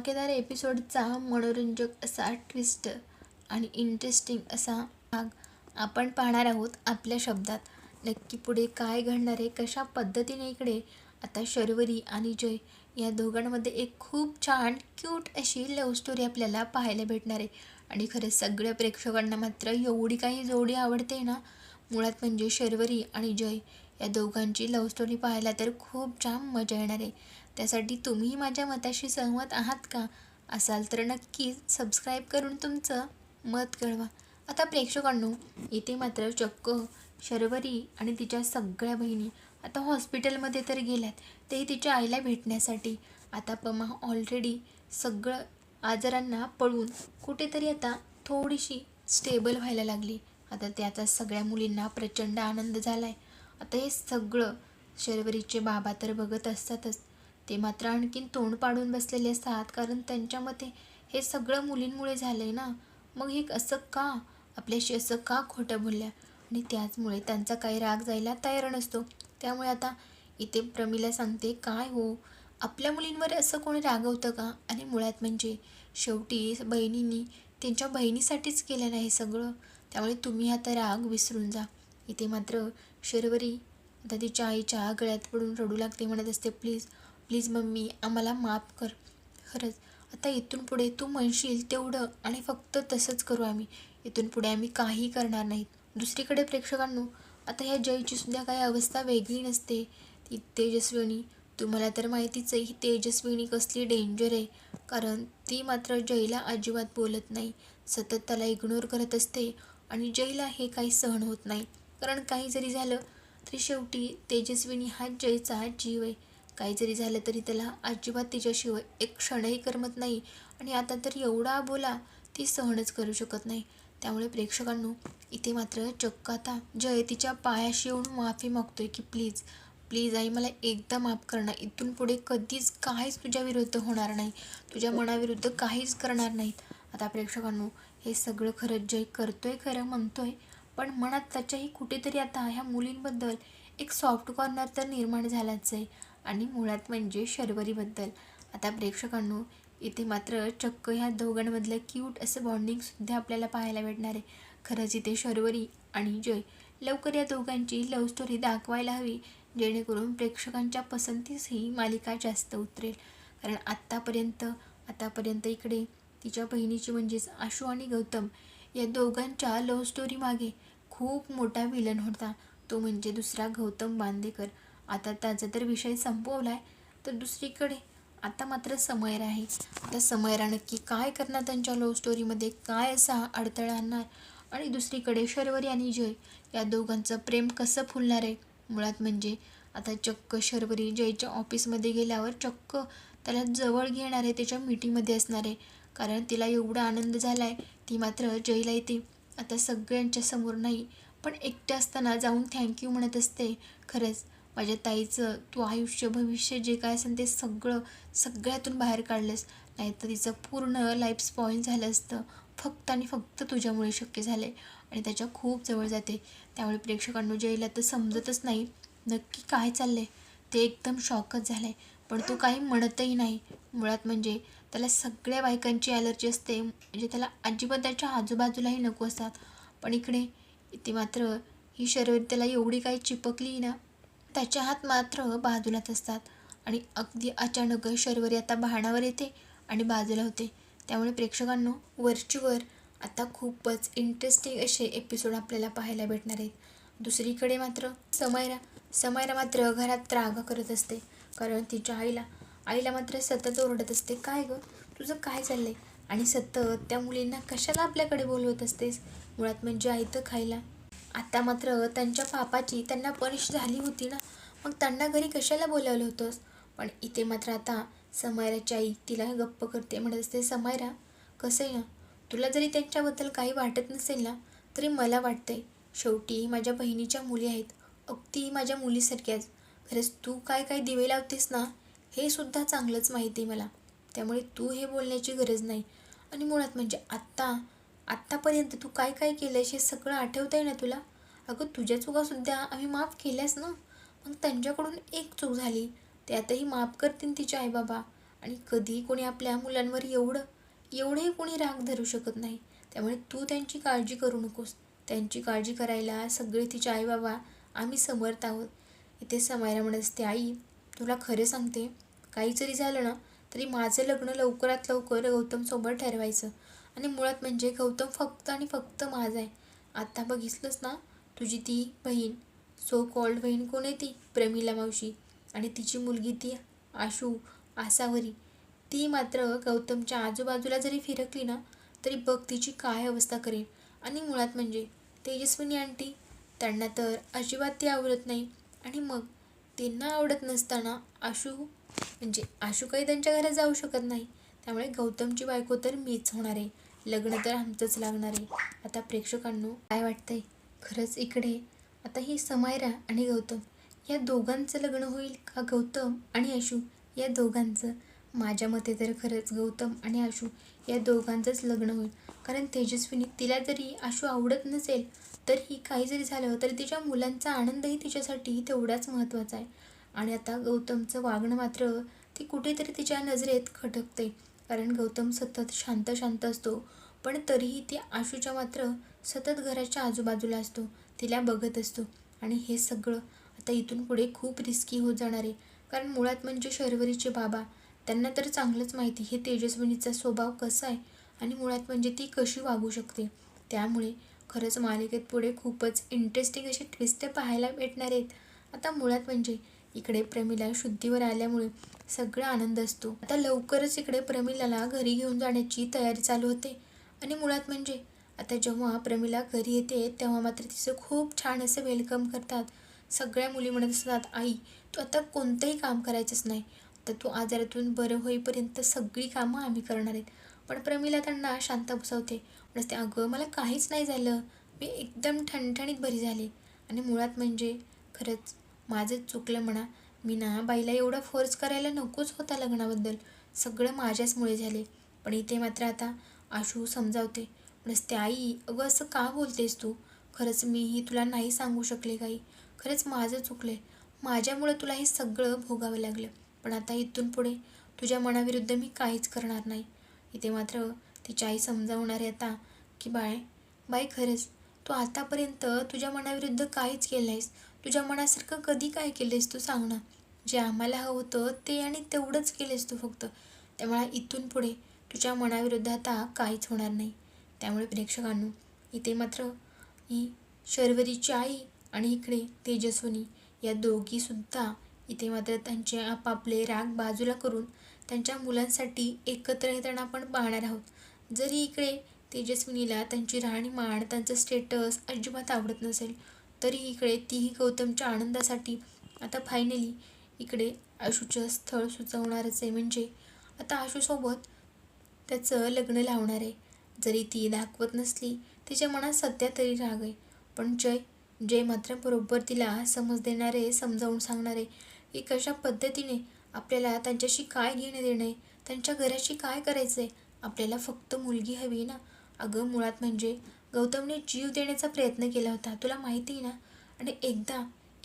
धमाकेदार एपिसोडचा मनोरंजक असा ट्विस्ट आणि इंटरेस्टिंग असा भाग आपण पाहणार आहोत आपल्या शब्दात. नक्की पुढे काय घडणार आहे, कशा पद्धतीने इकडे आता शर्वरी आणि जय या दोघांमध्ये एक खूप छान क्यूट अशी लव्ह स्टोरी आपल्याला पाहायला भेटणार आहे. आणि खरंच सगळ्या प्रेक्षकांना मात्र एवढी काही जोडी आवडते ना, मुळात म्हणजे शर्वरी आणि जय या दोघांची लव्ह स्टोरी पाहायला तर खूप छान मजा येणार आहे. त्यासाठी तुम्ही माझ्या मताशी सहमत आहात का? असाल तर नक्कीच सबस्क्राईब करून तुमचं मत कळवा. आता प्रेक्षकांनो, इथे मात्र चक्क शर्वरी आणि तिच्या सगळ्या बहिणी आता हॉस्पिटलमध्ये तर गेल्यात, ते तिच्या आईला भेटण्यासाठी. आता पमा ऑलरेडी सगळं आजारांना पळून कुठेतरी आता थोडीशी स्टेबल व्हायला लागली. आता त्याचा सगळ्या मुलींना प्रचंड आनंद झाला आहे. आता हे सगळं शर्वरीचे बाबा तर बघत असतातच, ते मात्र आणखीन तोंड पाडून बसलेले असतात, कारण त्यांच्या मते हे सगळं मुलींमुळे झालं आहे ना. मग हे असं का, आपल्याशी असं का खोटं बोलल्या, आणि त्याचमुळे त्यांचा काही राग जायला तयार नसतो. त्यामुळे आता इथे प्रमिला सांगते, काय हो, आपल्या मुलींवर असं कोणी रागवतं का? आणि मुळात म्हणजे शेवटी बहिणींनी त्यांच्या बहिणीसाठीच केलं नाही सगळं, त्यामुळे तुम्ही आता राग विसरून जा. इथे मात्र शर्वरी आता तिच्या आईच्या गळ्यात पडून रडू लागते, म्हणत असते, प्लीज प्लीज मम्मी, आम्हाला माफ कर. खरंच आता इथून पुढे तू म्हणशील तेवढं आणि फक्त तसंच करू आम्ही. इथून पुढे आम्ही काही करणार नाहीत. दुसरीकडे प्रेक्षकांनो, आता ह्या जयची सुद्धा काही अवस्था वेगळी नसते. ती तेजस्विनी, तुम्हाला तर माहितीच आहे ही तेजस्विनी कसली डेंजर आहे. कारण ती मात्र जयला अजिबात बोलत नाही, सतत त्याला इग्नोर करत असते. आणि जयला हे काही सहन होत नाही, कारण काही जरी झालं तरी शेवटी तेजस्विनी हा जयचा जीव आहे. काही जरी झालं तरी त्याला अजिबात तिच्याशिवाय एक क्षणही करमत नाही. आणि आता तर एवढा बोला ती सहनच करू शकत नाही. त्यामुळे प्रेक्षकांनो, इथे मात्र चक्क आता जय तिच्या पायाशी येऊन माफी मागतोय की प्लीज प्लीज आई, मला एकदा माफ करणार. इथून पुढे कधीच काहीच तुझ्या विरुद्ध होणार नाही, तुझ्या मनाविरुद्ध काहीच करणार नाहीत. आता प्रेक्षकांनो, हे सगळं खरंच जय करतोय, खरं म्हणतोय, पण मनात त्याच्याही कुठेतरी आता ह्या मुलींबद्दल एक सॉफ्ट कॉर्नर तर निर्माण झालाच आहे. आणि मुळात म्हणजे शर्वरीबद्दल. आता प्रेक्षकांनो, इथे मात्र चक्क ह्या दोघांमधलं क्यूट असं बॉन्डिंगसुद्धा आपल्याला पाहायला भेटणार आहे. खरंच इथे शर्वरी आणि जय लवकर या दोघांची लव्ह स्टोरी दाखवायला हवी, जेणेकरून प्रेक्षकांच्या पसंतीस ही मालिका जास्त उतरेल. कारण आतापर्यंत इकडे तिच्या बहिणीची म्हणजेच आशू आणि गौतम या दोघांच्या लव्ह स्टोरी मागे खूप मोठा विलन होता, तो म्हणजे दुसरा गौतम बांदेकर. आता त्याचा तर विषय संपवलाय, तर दुसरीकडे आता मात्र समयरा आहे. आता समयरा नक्की काय करणार, त्यांच्या लव्ह स्टोरीमध्ये काय असा अडथळा आणणार, आणि दुसरीकडे शर्वरी आणि जय या दोघांचं प्रेम कसं फुलणार आहे. मुळात म्हणजे आता चक्क शर्वरी जयच्या ऑफिसमध्ये गेल्यावर चक्क त्याला जवळ घेणार आहे, त्याच्या मीटिंगमध्ये असणार आहे, कारण तिला एवढा आनंद झाला आहे. ती मात्र जयला येते आता सगळ्यांच्या समोर नाही, पण एकट्या असताना जाऊन थँक्यू म्हणत असते. खरंच माझ्या ताईचं तू आयुष्य भविष्य जे काय असेल ते सगळं सगळ्यातून बाहेर काढलंस, नाहीतर तिचं पूर्ण लाईफ स्पॉईल झालं असतं. फक्त आणि फक्त तुझ्यामुळे शक्य झालं आहे. आणि त्याच्या खूप जवळ जाते. त्यामुळे प्रेक्षकांना जयला तर समजतच नाही नक्की काय चाललं आहे. ते एकदम शॉकच झालं आहे, पण तो काही म्हणतही नाही. मुळात म्हणजे त्याला सगळ्या बायकांची ॲलर्जी असते, म्हणजे त्याला अजिबात त्याच्या आजूबाजूलाही नको असतात. पण इथे मात्र ही शर्वरी त्याला एवढी काही चिपकली ना, त्याच्या हात मात्र बाजूलाच असतात. आणि अगदी अचानक शर्वरी आता भानावर येते आणि बाजूला होते. त्यामुळे प्रेक्षकांनो, वरचीवर आता खूपच इंटरेस्टिंग असे एपिसोड आपल्याला पाहायला भेटणार आहेत. दुसरीकडे मात्र समयरा मात्र घरात रागा करत असते, कारण तिच्या आईला मात्र सतत ओरडत असते, काय गं तुझं काय चाललंय, आणि सतत त्या मुलींना कशाला आपल्याकडे बोलवत असतेस. मुळात म्हणजे आई तर खायला. आता मात्र त्यांच्या पापाची त्यांना पनिश झाली होती ना, मग त्यांना घरी कशाला बोलावलं होतंस. पण इथे मात्र आता समयराची आई तिला गप्प करते, म्हणत असते, समयरा कसं आहे ना, तुला जरी त्यांच्याबद्दल काही वाटत नसेल ना, तरी मला वाटतंय शेवटी माझ्या बहिणीच्या मुली आहेत, अगदी माझ्या मुलीसारख्याच. खरंच तू काय काय दिवे लावतेस ना, हे सुद्धा चांगलंच माहिती आहे मला, त्यामुळे तू हे बोलण्याची गरज नाही. आणि मुळात म्हणजे आत्तापर्यंत तू काय काय केलं हे सगळं आठवतं आहे ना तुला. अगं तुझ्या चुकासुद्धा आम्ही माफ केल्यास ना, मग त्यांच्याकडून एक चूक झाली, त्यातही माफ करतील तिचे आईबाबा. आणि कधी कोणी आपल्या मुलांवर एवढंही कोणी राग धरू शकत नाही. त्यामुळे तू त्यांची काळजी करू नकोस. त्यांची काळजी करायला सगळे तिचे आई बाबा आम्ही समर्थ आहोत. इथे समायरा म्हणत असते, आई तुला खरं सांगते, काही जरी झालं ना तरी माझं लग्न लवकरात लवकर गौतमसोबत ठरवायचं. आणि मुळात म्हणजे गौतम फक्त आणि फक्त माझा आहे. आता बघितलंस ना, तुझी ती बहीण, सो कॉल्ड बहीण कोण आहे ती प्रमिला मावशी, आणि तिची मुलगी ती आसावरी, ती मात्र गौतमच्या आजूबाजूला जरी फिरकली ना तरी बघ तिची काय अवस्था करेल. आणि मुळात म्हणजे तेजस्विनी आंटी, त्यांना तर अजिबात ती आवडत नाही. आणि मग त्यांना आवडत नसताना आशू काही त्यांच्या घरात जाऊ शकत नाही. त्यामुळे गौतमची बायको तर मीच होणार आहे, लग्न तर आमचंच लागणार आहे. आता प्रेक्षकांनो काय वाटतंय, खरंच इकडे आता ही समायरा आणि गौतम या दोघांचं लग्न होईल का गौतम आणि आशू या दोघांचं? माझ्या मते तर खरंच गौतम आणि आशू या दोघांचंच लग्न होईल. कारण तेजस्विनी, तिला जरी आशू आवडत नसेल तरीही काही जरी झालं तरी तिच्या मुलांचा आनंदही तिच्यासाठी तेवढाच महत्त्वाचा आहे. आणि आता गौतमचं वागणं मात्र ती कुठेतरी तिच्या नजरेत खटकते. कारण गौतम सतत शांत असतो, पण तरीही ती आशूच्या मात्र सतत घराच्या आजूबाजूला असतो, तिला बघत असतो. आणि हे सगळं आता इथून पुढे खूप रिस्की होत जाणार आहे. कारण मुळात म्हणजे शर्वरीचे बाबा, त्यांना तर चांगलंच माहिती हे तेजस्विनीचा स्वभाव कसा आहे आणि मुळात म्हणजे ती कशी वागू शकते. त्यामुळे खरंच मालिकेत पुढे खूपच इंटरेस्टिंग असे ट्विस्ट पाहायला भेटणार आहेत. आता मुळात म्हणजे इकडे प्रमिला शुद्धीवर आल्यामुळे सगळा आनंद असतो. आता लवकरच इकडे प्रमिलाला घरी घेऊन जाण्याची तयारी चालू होते. आणि मुळात म्हणजे आता जेव्हा प्रमिला घरी येते तेव्हा मात्र तिचं खूप छान असं वेलकम करतात. सगळ्या मुली म्हणत असतात, आई तू आता कोणतंही काम करायचंच नाही, तर तू आजारातून बरं होईपर्यंत सगळी कामं आम्ही करणार आहेत. पण प्रमिला त्यांना शांत बसवते, म्हणते अगं मला काहीच नाही झालं, मी एकदम ठणठणीत बरी झाले. आणि मुळात म्हणजे खरंच माझंच चुकलं म्हणा, मी ना बाईला एवढा फोर्स करायला नकोच होता लग्नाबद्दल, सगळं माझ्याचमुळे झाले. पण इथे मात्र आता आशू समजावते, म्हणते आई अगं असं का बोलतेस तू, खरंच मीही तुला नाही सांगू शकले काही, खरंच माझं चुकले, माझ्यामुळे तुला हे सगळं भोगावं लागलं. पण आता इथून पुढे तुझ्या मनाविरुद्ध मी काहीच करणार नाही. इथे मात्र तिची आई समजावणार आहे आता की बाई खरंच तू आतापर्यंत तुझ्या मनाविरुद्ध काहीच केलं नाहीस, तुझ्या मनासारखं कधी काय केलेस तू सांग ना, जे आम्हाला हवं होतं ते आणि तेवढंच केलेस तू फक्त. त्यामुळे इथून पुढे तुझ्या मनाविरुद्ध आता काहीच होणार नाही. त्यामुळे प्रेक्षकांनो इथे मात्र ही शर्वरीची आई आणि इकडे तेजस्विनी या दोघीसुद्धा इथे मात्र त्यांचे आपापले राग बाजूला करून त्यांच्या मुलांसाठी एकत्र येताना आपण पाहणार आहोत. जरी इकडे तेजस्विनीला त्यांची राहणीमान, त्यांचं स्टेटस अजिबात आवडत नसेल, तरी इकडे तीही गौतमच्या आनंदासाठी आता फायनली इकडे आशूचं स्थळ सुचवणारच आहे. म्हणजे आता आशूसोबत त्याचं लग्न लावणार आहे. जरी ती दाखवत नसली, तिच्या मनात सध्या तरी राग आहे, पण जय मात्र बरोबर तिला समज देणारे, समजावून सांगणारे की कशा पद्धतीने आपल्याला त्यांच्याशी काय घेणं देणं आहे, त्यांच्या घराशी काय करायचं आहे, आपल्याला फक्त मुलगी हवी ना. अगं मुळात म्हणजे गौतमने जीव देण्याचा प्रयत्न केला होता, तुला माहिती आहे ना. आणि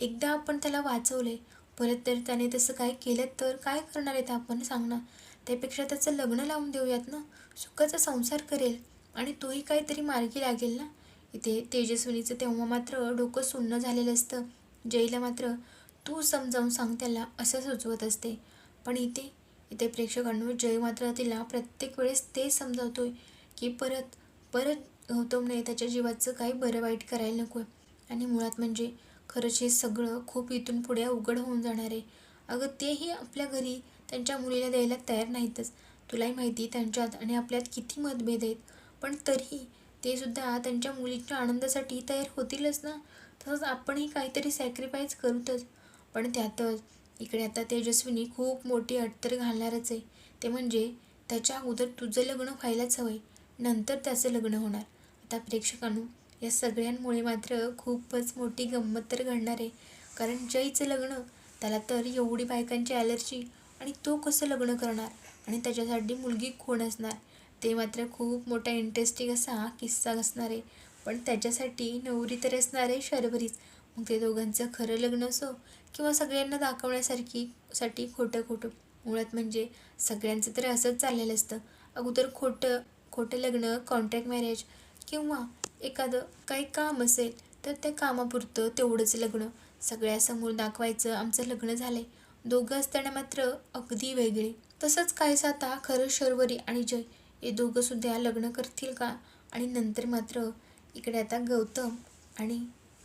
एकदा आपण त्याला वाचवले, परत तर त्याने तसं काय केलं तर काय करणार आहेत आपण सांग ना. त्यापेक्षा त्याचं लग्न लावून देऊयात ना, सुखाचा संसार करेल आणि तोही काहीतरी मार्गी लागेल ना. इथे तेजस्विनीचं तेव्हा मात्र डोकं सुन्न झालेलं असतं. जयला मात्र तू समजावून सांग त्याला असं सुचवत असते. पण इथे प्रेक्षकांनो जय मात्र तिला प्रत्येक वेळेस ते समजावतोय की परत गौतमने त्याच्या जीवाचं काही बरं वाईट करायला नको. आणि मुळात म्हणजे खरंच हे सगळं खूप इथून पुढे अवघड होऊन जाणार आहे. अगं तेही आपल्या घरी त्यांच्या मुलीला द्यायला तयार नाहीतच. तुलाही माहिती त्यांच्यात आणि आपल्यात किती मतभेद आहेत, पण तरीही ते सुद्धा त्यांच्या मुलीच्या आनंदासाठी तयार होतीलच ना. तसंच आपणही काहीतरी सॅक्रिफाईस करूतच. पण त्यातच इकडे आता तेजस्विनी खूप मोठी अट तर घालणारच आहे. ते म्हणजे त्याच्या अगोदर तुझं लग्न व्हायलाच हवं आहे, नंतर त्याचं लग्न होणार. आता प्रेक्षकांनो या सगळ्यांमुळे मात्र खूपच मोठी गंमत तर घडणार आहे. कारण जयचं लग्न, त्याला तर एवढी बायकांची ॲलर्जी, आणि तो कसं लग्न करणार आणि त्याच्यासाठी मुलगी कोण असणार, ते मात्र खूप मोठा इंटरेस्टिंग असा किस्सा असणार आहे. पण त्याच्यासाठी नवरी तर असणार आहे शर्वरीच. मग ते दोघांचं खरं लग्न असो किंवा सगळ्यांना दाखवण्यासाठी खोटं मुळात म्हणजे सगळ्यांचं तर असंच चाललेलं असतं. अगोदर खोटं लग्न, कॉन्ट्रॅक्ट मॅरेज किंवा एखादं काही काम असेल तर त्या कामापुरतं तेवढंच लग्न, सगळ्यासमोर दाखवायचं आमचं लग्न झालंय. दोघं असताना मात्र अगदी वेगळे. तसंच काहीसं आता खरं शर्वरी आणि जय हे दोघं सुद्धा लग्न करतील का? आणि नंतर मात्र इकडे आता गौतम आणि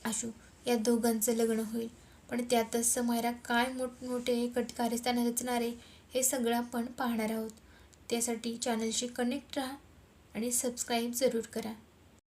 आशू या दोघांचं लग्न होईल. पण त्यातच समायरा काय मोठमोठे कारस्थान रचणार आहे हे सगळं आपण पाहणार आहोत. त्यासाठी चॅनलशी कनेक्ट राहा आणि सबस्क्राईब जरूर करा.